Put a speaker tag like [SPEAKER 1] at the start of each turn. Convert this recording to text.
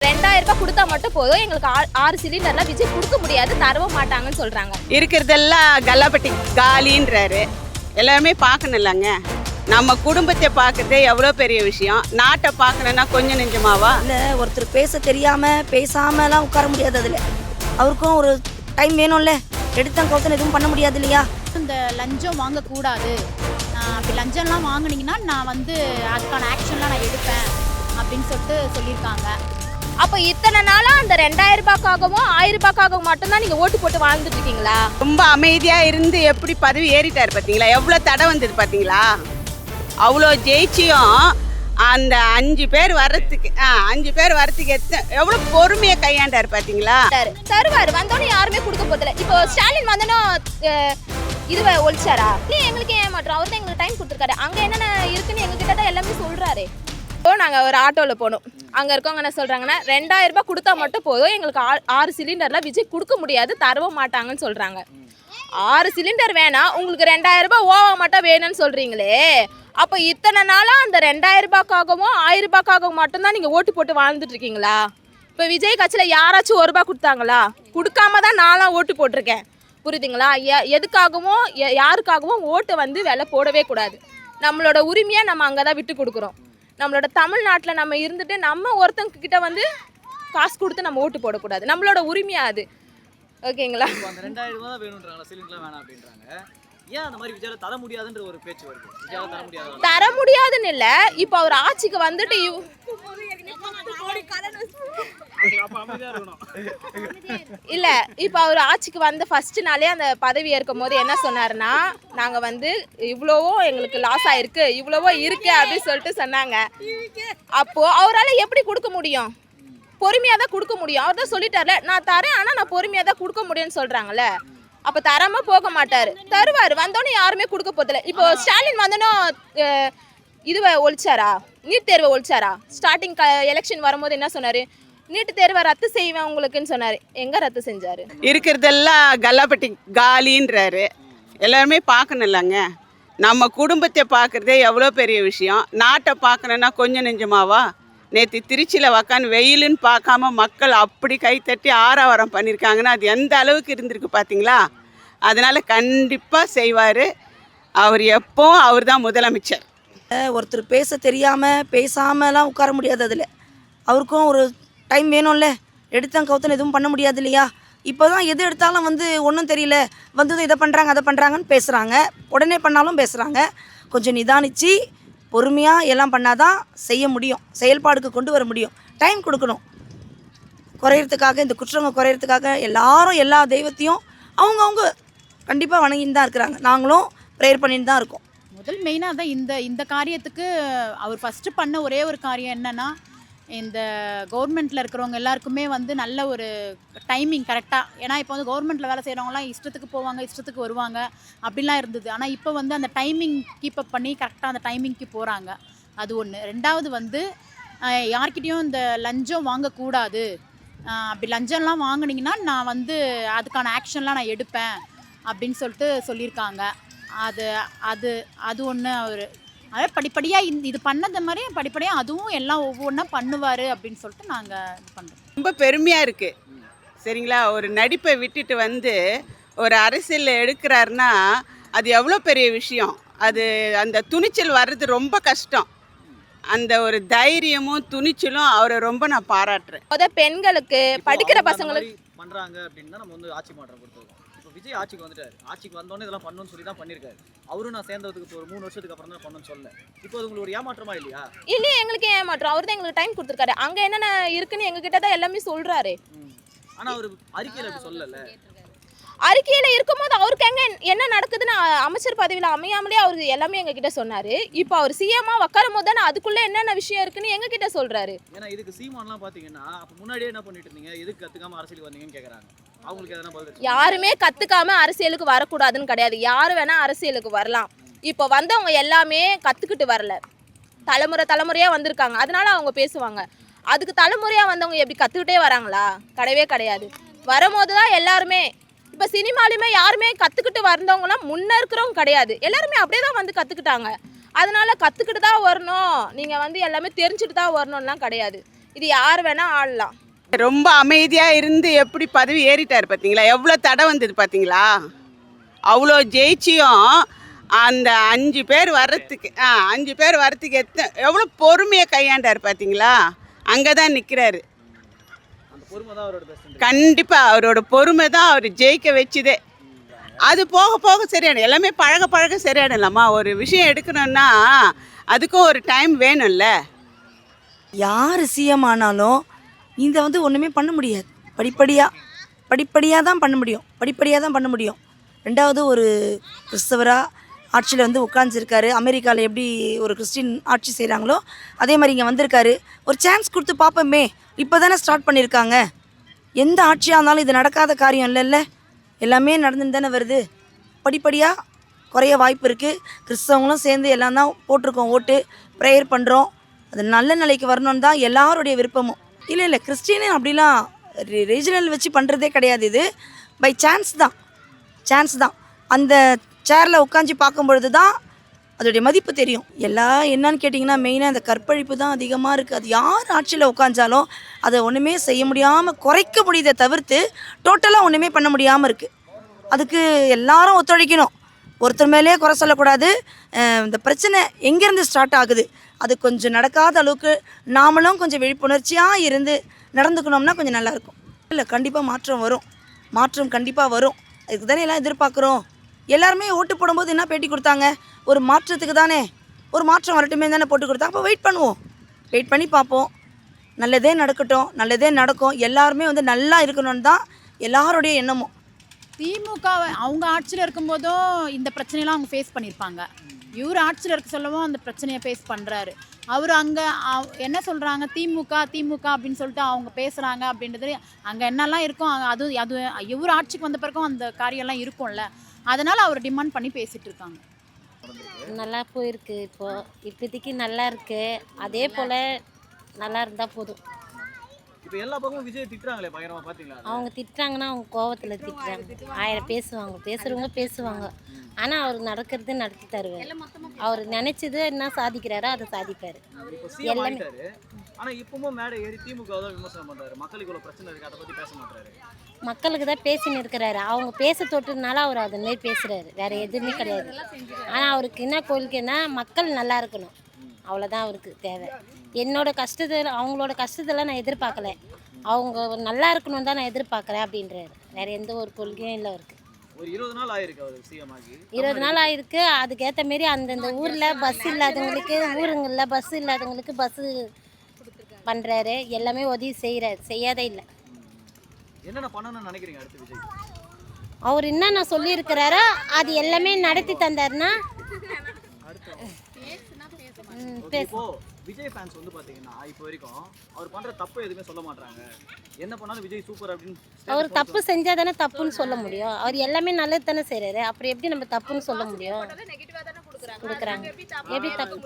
[SPEAKER 1] ரூபாய் கொடுத்தா மட்டும் போதும், எங்களுக்கு 6 சிலிண்டர்லாம் விஜய் கொடுக்க முடியாது, தரவும் மாட்டாங்கன்னு சொல்றாங்க.
[SPEAKER 2] இருக்கிறதெல்லாம் கல்லாப்பட்டி காலின்றாரு. எல்லாருமே பார்க்கணும்லங்க. நம்ம குடும்பத்தை பார்க்கறதே எவ்வளோ பெரிய விஷயம். நாட்டை பார்க்கணுன்னா கொஞ்சம் நெஞ்சமாவா?
[SPEAKER 3] இல்லை, ஒருத்தர் பேச தெரியாமல் பேசாமலாம் உட்கார முடியாது. அதில் அவருக்கும் ஒரு டைம் வேணும்ல. எடுத்தம் கவுத்தன் எதுவும் பண்ண முடியாது இல்லையா?
[SPEAKER 4] இந்த லஞ்சம் வாங்கக்கூடாது, அப்படி லஞ்சம்லாம் வாங்கினீங்கன்னா நான் வந்து அதுக்கான ஆக்ஷன்லாம் நான் எடுப்பேன் அப்படின்னு சொல்லியிருக்காங்க.
[SPEAKER 1] அப்போ இத்தனை நாளா அந்த 2000 ரூபாய்க்காகவும் 1000 ரூபாய்க்காகவும் மட்டும்தான் நீங்க ஓட்டு போட்டு வாழ்ந்துட்டு இருக்கீங்களா?
[SPEAKER 2] ரொம்ப அமைதியாக இருந்து எப்படி பதவி ஏறிட்டார் பார்த்தீங்களா? எவ்வளோ தடை வந்தது பார்த்தீங்களா? அவ்வளோ ஜெயிச்சியும் அந்த 5 பேர் வர்றதுக்கு 5 பேர் வர்றதுக்கு எவ்வளோ பொறுமையாக கையாண்டார் பார்த்தீங்களா?
[SPEAKER 1] தருவார், வந்தோடனே யாருமே கொடுக்க போதில்லை. இப்போ ஸ்டாலின் வந்தோன்னா இதுவை ஒழிச்சாரா? இல்லை, எங்களுக்கு ஏமாற்றோம். அவர் தான் எங்களுக்கு டைம் கொடுத்துருக்காரு. அங்கே என்னென்ன இருக்குன்னு எங்ககிட்ட தான் எல்லாமே சொல்கிறாரு. இப்போ நாங்கள் ஒரு ஆட்டோவில் போனோம். அங்கே இருக்கவங்க என்ன சொல்கிறாங்கன்னா, 2000 ரூபாய் கொடுத்தா மட்டும் போதும், எங்களுக்கு 6 சிலிண்டர்லாம் விஜய் கொடுக்க முடியாது, தரவும் மாட்டாங்கன்னு சொல்கிறாங்க. 6 சிலிண்டர் வேணாம், உங்களுக்கு 2000 ரூபாய் ஓவா மட்டும் வேணும்னு சொல்கிறீங்களே. அப்போ இத்தனை நாளாக அந்த 2000 ரூபாய்க்காகவும் 1000 ரூபாய்க்காகவும் மட்டும்தான் நீங்கள் ஓட்டு போட்டு வாழ்ந்துட்டு இருக்கீங்களா? இப்போ விஜய் கட்சியில் யாராச்சும் 1 ரூபாய் கொடுத்தாங்களா? கொடுக்காம தான் நான்லாம் ஓட்டு போட்டிருக்கேன். புரியுதுங்களா? எதுக்காகவும் யாருக்காகவும் ஓட்டை வந்து விலை போடவே கூடாது. நம்மளோட உரிமையை நம்ம அங்கே தான் விட்டு கொடுக்குறோம். நம்மளோட தமிழ்நாட்டில் நம்ம இருந்துட்டு நம்ம ஒருத்தங்க கிட்ட வந்து காசு கொடுத்து நம்ம ஓட்டு போடக்கூடாது. நம்மளோட உரிமையா அது. ஓகேங்களா?
[SPEAKER 5] அந்த 2000 ரூபாய் தான் வேணும்ன்றாங்க, சிலிண்டர்லாம் வேணாம் அப்படின்றாங்க. ஏன் அந்த மாதிரி விஜயால தர முடியாதுன்ற ஒரு பேச்சு வருது? விஜயால தர முடியாது,
[SPEAKER 1] தர முடியாதுன்னு இல்லை. இப்போ அவர் ஆட்சிக்கு வந்துட்டு இல்லை, இப்போ அவர் ஆட்சிக்கு வந்த ஃபர்ஸ்ட் நாளே அந்த பதவி ஏற்கும் போது என்ன சொன்னாருன்னா, நாங்கள் வந்து இவ்வளவோ எங்களுக்கு லாஸ் ஆயிருக்கு, இவ்வளவோ இருக்கு அப்படின்னு சொல்லிட்டு சொன்னாங்க. அப்போ அவரால் எப்படி கொடுக்க முடியும்? பொறுமையாக தான் கொடுக்க முடியும். அவர் தான் சொல்லிட்டார்ல, நான் தரேன், ஆனால் நான் பொறுமையாக தான் கொடுக்க முடியும்னு சொல்கிறாங்கல்ல. அப்போ தராமல் போக மாட்டார், தருவார். வந்தோடனே யாருமே கொடுக்க போதில்லை. இப்போ ஸ்டாலின் வந்தோன்னா இதுவை ஒழிச்சாரா? நீட் தேர்வை ஒழிச்சாரா? ஸ்டார்டிங் எலெக்ஷன் வரும்போது என்ன சொன்னார்? நீட்டு தேர்வை ரத்து செய்வேன் உங்களுக்குன்னு சொன்னார். எங்கே ரத்து செஞ்சார்?
[SPEAKER 2] இருக்கிறதெல்லாம் கல்லாப்பட்டி காலின்றாரு. எல்லாருமே பார்க்கணும்லங்க. நம்ம குடும்பத்தை பார்க்குறதே எவ்வளோ பெரிய விஷயம். நாட்டை பார்க்கணுன்னா கொஞ்சம் நெஞ்சமாவா? நேற்று திருச்சியில் உக்காந்து வெயிலுன்னு பார்க்காம மக்கள் அப்படி கைத்தட்டி ஆரவாரம் பண்ணியிருக்காங்கன்னா அது எந்த அளவுக்கு இருந்திருக்கு பார்த்தீங்களா? அதனால் கண்டிப்பாக செய்வார். அவர் எப்போவும் அவர் தான் முதலமைச்சர்.
[SPEAKER 3] ஒருத்தர் பேச தெரியாமல் பேசாமலாம் உட்கார முடியாது. அதில் அவருக்கும் ஒரு டைம் வேணும்ல. எடுத்தம் கவுத்தன் எதுவும் பண்ண முடியாது இல்லையா? இப்போ தான் எது எடுத்தாலும் வந்து ஒன்றும் தெரியல, வந்ததும் இதை பண்ணுறாங்க அதை பண்ணுறாங்கன்னு பேசுகிறாங்க. உடனே பண்ணாலும் பேசுகிறாங்க. கொஞ்சம் நிதானித்து பொறுமையாக எல்லாம் பண்ணாதான் செய்ய முடியும், செயல்பாடுக்கு கொண்டு வர முடியும். டைம் கொடுக்கணும். குறையிறதுக்காக, இந்த குற்றங்கள் குறையிறதுக்காக எல்லாரும் எல்லா தெய்வத்தையும் அவங்கவுங்க கண்டிப்பாக வணங்கின்னு தான் இருக்கிறாங்க. நாங்களும் ப்ரேயர் பண்ணிட்டு தான் இருக்கோம்.
[SPEAKER 4] முதல் மெயினாக தான் இந்த காரியத்துக்கு அவர் ஃபஸ்ட்டு பண்ண ஒரே ஒரு காரியம் என்னென்னா, இந்த கவர்மெண்ட்டில் இருக்கிறவங்க எல்லாருக்குமே வந்து நல்ல ஒரு டைமிங் கரெக்டாக. ஏன்னா இப்போ வந்து கவர்மெண்ட்டில் வேலை செய்கிறவங்களாம் இஷ்டத்துக்கு போவாங்க, இஷ்டத்துக்கு வருவாங்க, அப்படிலாம் இருந்தது. ஆனால் இப்போ வந்து அந்த டைமிங் கீப்பப் பண்ணி கரெக்டாக அந்த டைமிங்க்கு போகிறாங்க. அது ஒன்று. ரெண்டாவது வந்து யார்கிட்டையும் இந்த லஞ்சம் வாங்கக்கூடாது, அப்படி லஞ்சம்லாம் வாங்கினீங்கன்னா நான் வந்து அதுக்கான ஆக்ஷன்லாம் நான் எடுப்பேன் அப்படின்னு சொல்லியிருக்காங்க. அது ஒன்று. அவர் அதாவது படிப்படியாக இது பண்ணது மாதிரி படிப்படியாக அதுவும் எல்லாம் ஒவ்வொன்றா பண்ணுவார் அப்படின்னு சொல்லிட்டு நாங்கள் இது பண்ணுறோம்.
[SPEAKER 2] ரொம்ப பெருமையாக இருக்குது. சரிங்களா? ஒரு நடிப்பை விட்டுட்டு வந்து ஒரு அரசியலில் எடுக்கிறாருன்னா அது எவ்வளோ பெரிய விஷயம். அது அந்த துணிச்சல் வர்றது ரொம்ப கஷ்டம். அந்த ஒரு தைரியமும் துணிச்சலும் அவரை ரொம்ப நான் பாராட்டுறேன்.
[SPEAKER 1] பெண்களுக்கு படிக்கிற பசங்களுக்கு
[SPEAKER 5] பண்ணுறாங்க அப்படின்னா நம்ம வந்து ஆட்சி மாற்றம் கொடுத்துருக்கோம். இப்போ விஜய் ஆட்சிக்கு வந்துட்டார். ஆட்சிக்கு வந்தோடனே இதெல்லாம் பண்ணணும்னு சொல்லி தான் பண்ணியிருக்காரு. அவரும் நான் சேர்ந்ததுக்கு ஒரு 3 வருஷத்துக்கு அப்புறம் தான் பண்ணணும்னு சொல்ல. இப்போ அது உங்களுக்கு ஒரு ஏமாற்றமா இல்லையா?
[SPEAKER 1] இல்லையே, எங்களுக்கு ஏமாற்றம். அவர் தான் எங்களுக்கு டைம் கொடுத்துருக்காரு. அங்கே என்னென்ன இருக்குன்னு எங்ககிட்ட தான் எல்லாமே சொல்கிறாரு.
[SPEAKER 5] ஆனால் அவர் அறிக்கையில் அப்படி சொல்லலை.
[SPEAKER 1] அறிக்கையில் இருக்கும்போது அவருக்கு என்ன நடக்குதுன்னு அமைச்சர் பதவியில் அமையாமலே அவருக்கு எல்லாமே எங்ககிட்ட சொன்னார். இப்போ அவர் சிஎம்மாக உட்காரும் போது தானே அதுக்குள்ளே என்னென்ன விஷயம் இருக்குன்னு எங்ககிட்ட சொல்கிறாரு.
[SPEAKER 5] ஏன்னா இதுக்கு சீமான்லாம் பார்த்தீங்கன்னா அப்போ முன்னாடியே என்ன பண்ணிட்டு இருந்தீங்க, எதுக்கு கற்றுக்காமல் அரசியலுக்கு வந்தீங்கன்னு கேட்குறாங்க. அவங்களுக்கு எதனா பதில்?
[SPEAKER 1] யாருமே கற்றுக்காம அரசியலுக்கு வரக்கூடாதுன்னு கிடையாது. யார் வேணால் அரசியலுக்கு வரலாம். இப்போ வந்தவங்க எல்லாமே கற்றுக்கிட்டு வரல, தலைமுறையாக வந்திருக்காங்க. அதனால அவங்க பேசுவாங்க. அதுக்கு தலைமுறையாக வந்தவங்க எப்படி கற்றுக்கிட்டே வராங்களா? கிடையவே கிடையாது. வரும்போது தான் எல்லாருமே. இப்போ சினிமாலையுமே யாருமே கற்றுக்கிட்டு வந்தவங்களாம் முன்னே இருக்கிறவங்க கிடையாது. எல்லாருமே அப்படியே தான் வந்து கற்றுக்கிட்டாங்க. அதனால கற்றுக்கிட்டு தான் வரணும், நீங்கள் வந்து எல்லாமே தெரிஞ்சுட்டு தான் வரணும்லாம் கிடையாது. இது யார் வேணா ஆடலாம்.
[SPEAKER 2] ரொம்ப அமைதியாக இருந்து எப்படி பதவி ஏறிட்டார் பார்த்தீங்களா, எவ்வளோ தடை வந்தது பார்த்தீங்களா, அவ்வளோ ஜெயிச்சியும் அந்த 5 பேர் வர்றதுக்கு 5 பேர் வர்றதுக்கு எவ்வளோ பொறுமையாக கையாண்டார் பார்த்தீங்களா, அங்கே தான் நிற்கிறாரு.
[SPEAKER 5] அந்த பொறுமை தான் அவரோட பெஸ்ட்.
[SPEAKER 2] கண்டிப்பாக அவரோட பொறுமை தான் அவர் ஜெயிக்க வச்சுதே. அது போக போக சரியாயிடும், எல்லாமே பழக பழக சரியாயிடலாமா. ஒரு விஷயம் எடுக்கணும்னா அதுக்கும் ஒரு டைம் வேணும்ல.
[SPEAKER 3] யார் சிஎம் ஆனாலும் இந்த வந்து ஒன்றுமே பண்ண முடியாது. படிப்படியாக தான் பண்ண முடியும். ரெண்டாவது ஒரு கிறிஸ்தவராக ஆட்சியில் வந்து உட்காந்துருக்காரு. அமெரிக்காவில் எப்படி ஒரு கிறிஸ்டின் ஆட்சி செய்கிறாங்களோ அதே மாதிரி இங்கே வந்திருக்காரு. ஒரு சான்ஸ் கொடுத்து பார்ப்போமே. இப்போ தானே ஸ்டார்ட் பண்ணியிருக்காங்க. எந்த ஆட்சியாக இருந்தாலும் இது நடக்காத காரியம் இல்லைல்ல, எல்லாமே நடந்துன்னு தானே வருது. படிப்படியாக குறைய வாய்ப்பு இருக்குது. கிறிஸ்தவங்களும் சேர்ந்து எல்லாம் தான் போட்டிருக்கோம் ஓட்டு, ப்ரேயர் பண்ணுறோம். அது நல்ல நிலைக்கு வரணும்னு தான் எல்லாருடைய விருப்பமும். இல்லை கிறிஸ்டினு அப்படிலாம் ரீஜனல் வச்சு பண்ணுறதே கிடையாது. இது பை சான்ஸ் தான். அந்த சேரில் உட்காந்து பார்க்கும்பொழுது தான் அதோடைய மதிப்பு தெரியும். எல்லாம் என்னன்னு கேட்டிங்கன்னா மெயினாக அந்த கற்பழிப்பு தான் அதிகமாக இருக்குது. அது யார் ஆட்சியில் உட்காந்தாலும் அதை ஒன்றுமே செய்ய முடியாமல் குறைக்க முடியுதை தவிர்த்து டோட்டலாக ஒன்றுமே பண்ண முடியாமல் இருக்குது. அதுக்கு எல்லாரும் ஒத்துழைக்கணும். ஒருத்தர் மேலேயே குறை சொல்லக்கூடாது. இந்த பிரச்சனை எங்கேருந்து ஸ்டார்ட் ஆகுது அது கொஞ்சம் நடக்காத அளவுக்கு நாமளும் கொஞ்சம் விழிப்புணர்ச்சியாக இருந்து நடந்துக்கணும்னா கொஞ்சம் நல்லாயிருக்கும். இல்லை கண்டிப்பாக மாற்றம் கண்டிப்பாக வரும். அதுக்கு தானே எல்லாம் எதிர்பார்க்குறோம். எல்லாருமே ஓட்டு போடும்போது என்ன பேட்டி கொடுத்தாங்க, ஒரு மாற்றத்துக்கு தானே, ஒரு மாற்றம் வரட்டுமே தானே போட்டு கொடுத்தாங்க. அப்போ வெயிட் பண்ணி பார்ப்போம். நல்லதே நடக்கும். எல்லாருமே வந்து நல்லா இருக்கணும்னு தான் எல்லாருடைய எண்ணமும்.
[SPEAKER 4] திமுக அவங்க ஆட்சியில் இருக்கும்போதும் இந்த பிரச்சனையெல்லாம் அவங்க ஃபேஸ் பண்ணியிருப்பாங்க. இவர் ஆட்சியில் இருக்க சொல்லவும் அந்த பிரச்சனையை ஃபேஸ் பண்ணுறாரு. அவர் அங்கே என்ன சொல்கிறாங்க, திமுக அப்படின்னு சொல்லிட்டு அவங்க பேசுகிறாங்க அப்படின்றது அங்கே என்னெல்லாம் இருக்கும். அது இவர் ஆட்சிக்கு வந்த பிறகும் அந்த காரியம்லாம் இருக்கும்ல, அதனால் அவர் டிமாண்ட் பண்ணி பேசிகிட்டு இருக்காங்க.
[SPEAKER 6] நல்லா போயிருக்கு. இப்போதைக்கு நல்லா இருக்கு. அதே போல் நல்லா இருந்தால் போதும்.
[SPEAKER 5] இப்போ எல்லா பக்கமும் விஜய் திட்டுறாங்களே பயங்கரமா, பாத்தீங்களா?
[SPEAKER 6] அவங்க திட்டுறாங்கன்னா அவங்க கோவத்தில் திட்டுறாங்க. 1000 பேசுவாங்க. ஆனால் அவர் நடக்கிறது நடத்தி தருவார். அவர் நினைச்சது என்ன சாதிக்கிறாரோ அதை சாதிப்பார். எல்லாமே
[SPEAKER 5] ஆனா இப்பவும் மேடை ஏறி திமுக தான் விமர்சனம் பண்றாரு. மக்களுக்கு ஒரு பிரச்சனை இருக்கு, அதை பத்தி பேச மாட்டாரு.
[SPEAKER 6] மக்களுக்கு தான் பேசின்னு இருக்கிறாரு. அவங்க பேச தொட்டதுனால அவர் அது மாதிரி பேசுகிறாரு, வேறு எதுவுமே கிடையாது. ஆனால் அவருக்கு என்ன கோரிக்கைன்னா மக்கள் நல்லா இருக்கணும், அவ்வளோதான் அவருக்கு தேவை. அவங்களோட கஷ்டத்தெல்லாம் நான் எதிர்பார்க்கல, அவங்க நல்லா இருக்கணும் தான் நான் எதிர்பார்க்குறேன் அப்படின்றாரு. வேறு எந்த ஒரு கொள்கையும் இல்லை அவருக்கு.
[SPEAKER 5] ஒரு 20 நாள் ஆயிருக்கு அவர் சிஎம் ஆகி.
[SPEAKER 6] 20 நாள் ஆயிருக்கு. அதுக்கேற்ற மாரி அந்தந்த ஊரில் பஸ் இல்லாதவங்களுக்கு, ஊருங்களில் பஸ் இல்லாதவங்களுக்கு பஸ்ஸு பண்ணுறாரு. எல்லாமே உதவி செய்யாதே இல்லை.
[SPEAKER 5] என்னென்ன பண்ணணும்னு நினைக்கிறீங்க அடுத்து விஜய்?
[SPEAKER 6] அவர் என்னென்ன சொல்லியிருக்கிறாரோ அது எல்லாமே நடத்தி தந்தாருன்னா
[SPEAKER 5] இப்போ விஜய் ஃபேன்ஸ் வந்து பாத்தீங்கன்னா இப்போ வரைக்கும் அவர் பண்ற தப்பு எதுவுமே சொல்ல மாட்டாங்க. என்ன பண்ணாலும் விஜய் சூப்பர் அப்படின்னு.
[SPEAKER 6] அவர் தப்பு செஞ்சா தானே தப்புன்னு சொல்ல முடியும். அவர் எல்லாமே நல்லது தானே செய்கிறாரு, அப்புறம் எப்படி நம்ம தப்புன்னு சொல்ல முடியும்? கொடுக்குறாங்க எப்படி தப்பு?